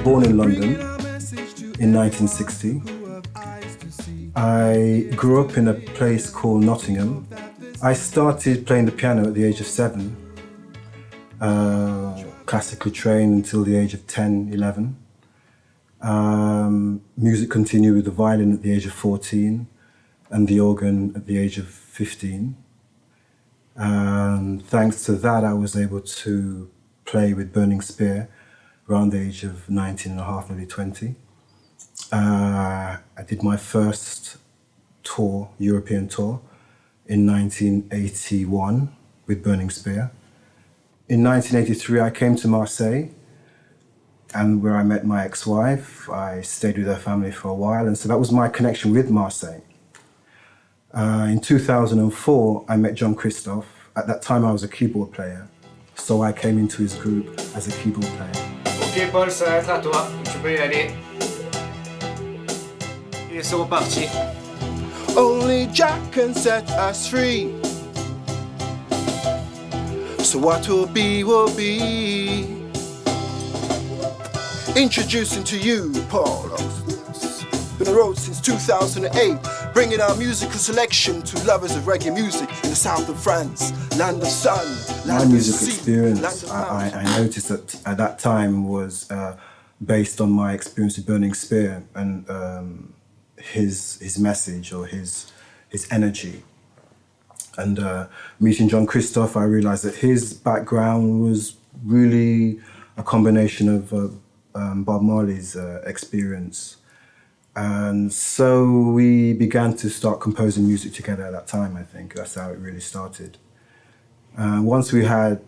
born in London in 1960. I grew up in a place called Nottingham. I started playing the piano at the age of 7, classically trained until the age of 10, 11. Music continued with the violin at the age of 14 and the organ at the age of 15. Thanks to that, I was able to play with Burning Spear around the age of 19 and a half, nearly 20. I did my first tour, European tour, in 1981 with Burning Spear. In 1983, I came to Marseille, and where I met my ex-wife. I stayed with her family for a while, and so that was my connection with Marseille. In 2004, I met Jean-Christophe. At that time, I was a keyboard player, so I came into his group as a keyboard player. Ok Paul, ça va être à toi, tu peux y aller. Et c'est reparti. Only Jack can set us free. So what will be, will be. Introducing to you, Paul. Been on the road since 2008, bringing our musical selection to lovers of reggae music in the south of France, land of sun, land My music of sea, experience, I noticed that at that time was based on my experience with Burning Spear and his message or his energy. And meeting Jean-Christophe, I realized that his background was really a combination of Bob Marley's experience. And so we began to start composing music together at that time, I think. That's how it really started. Once we had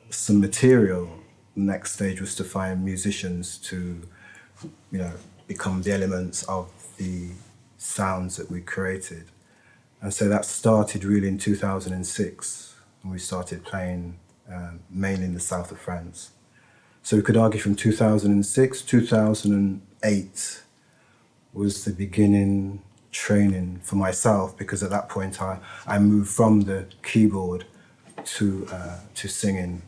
some material, the next stage was to find musicians to, become the elements of the sounds that we created. And so that started really in 2006, when we started playing mainly in the south of France. So we could argue from 2006, 2008 was the beginning training for myself, because at that point I moved from the keyboard to singing.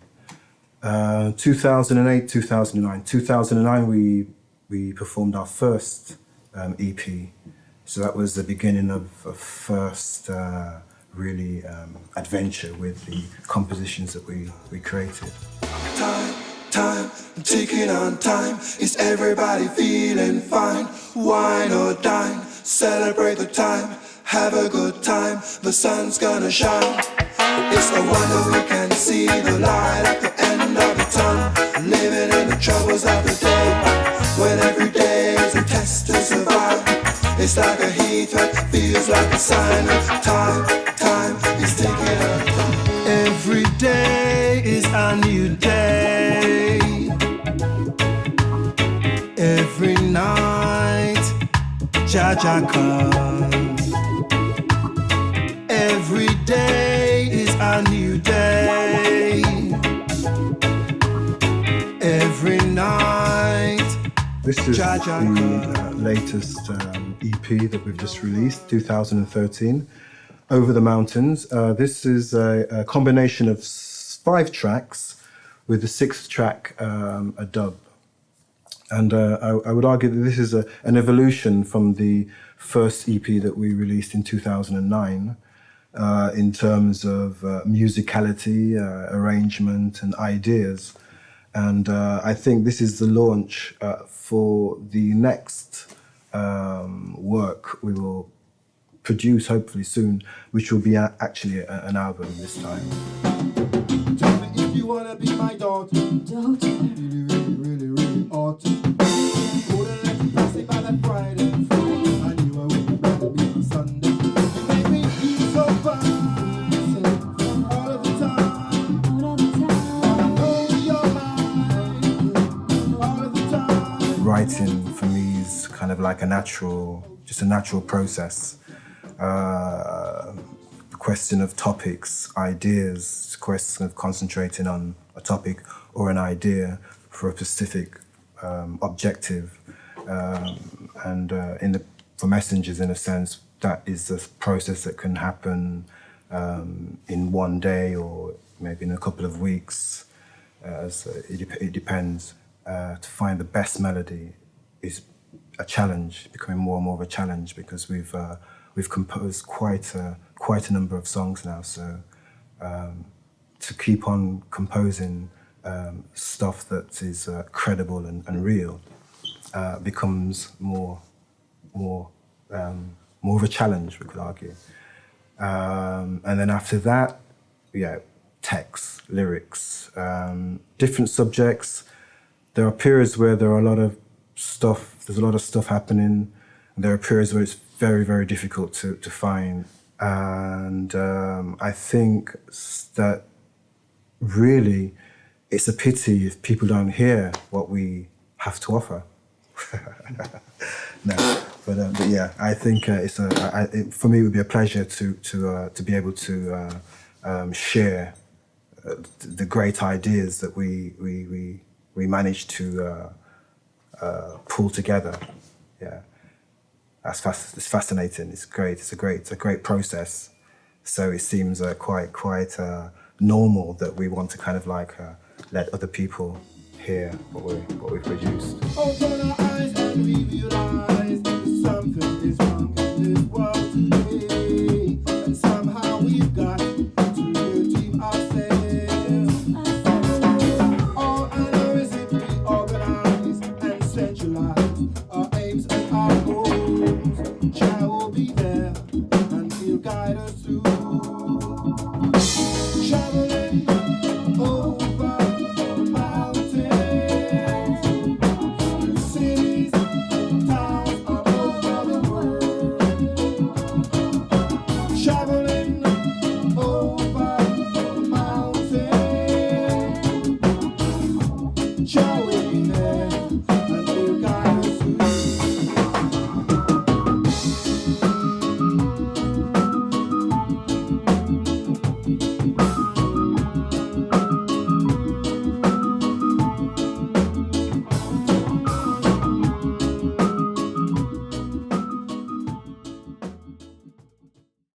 2008, 2009. 2009 we performed our first EP. So that was the beginning of a first really adventure with the compositions that we created. Time, ticking on time. Is everybody feeling fine? Wine or dine, celebrate the time, have a good time. The sun's gonna shine. It's no wonder we can see the light at the end of the tunnel. Living in the troubles of the day, when every day is a test to survive. It's like a heat that feels like a sign of time is ticking on time. Every day is a new day. Every night, Jaja comes. Every day is a new day. Every night, This is Jaja the latest EP that we've just released, 2013, Over the Mountains. This is a combination of 5 tracks, with the 6th track a dub. And I would argue that this is an evolution from the first EP that we released in 2009 in terms of musicality, arrangement and ideas. And I think this is the launch for the next work we will produce hopefully soon, which will be actually an album this time. tell me if you wanna be my daughter. Really ought to. Wouldn't let you pass it by that Friday. I knew I would rather be on Sunday. You make me feel so fine, all of the time. I know you're mine, all of the time. Writing for me is kind of like a natural process. The question of topics, ideas, the question of concentrating on a topic or an idea for a specific objective, and for messengers, in a sense, that is a process that can happen in one day or maybe in a couple of weeks. It depends. to find the best melody is a challenge, becoming more and more of a challenge, because we've composed quite a number of songs now. So to keep on composing stuff that is credible and real becomes more of a challenge, we could argue. And then after that, text, lyrics, different subjects. There are periods where there's a lot of stuff happening, and there are periods where it's very, very difficult to find. And I think that really it's a pity if people don't hear what we have to offer. No, but yeah, I think for me it would be a pleasure to be able to share the great ideas that we managed to pull together. Yeah, it's fascinating. It's great. It's a great process. So it seems quite normal that we want to kind of like let other people hear what we produced. Open our eyes and we realize that something is wrong.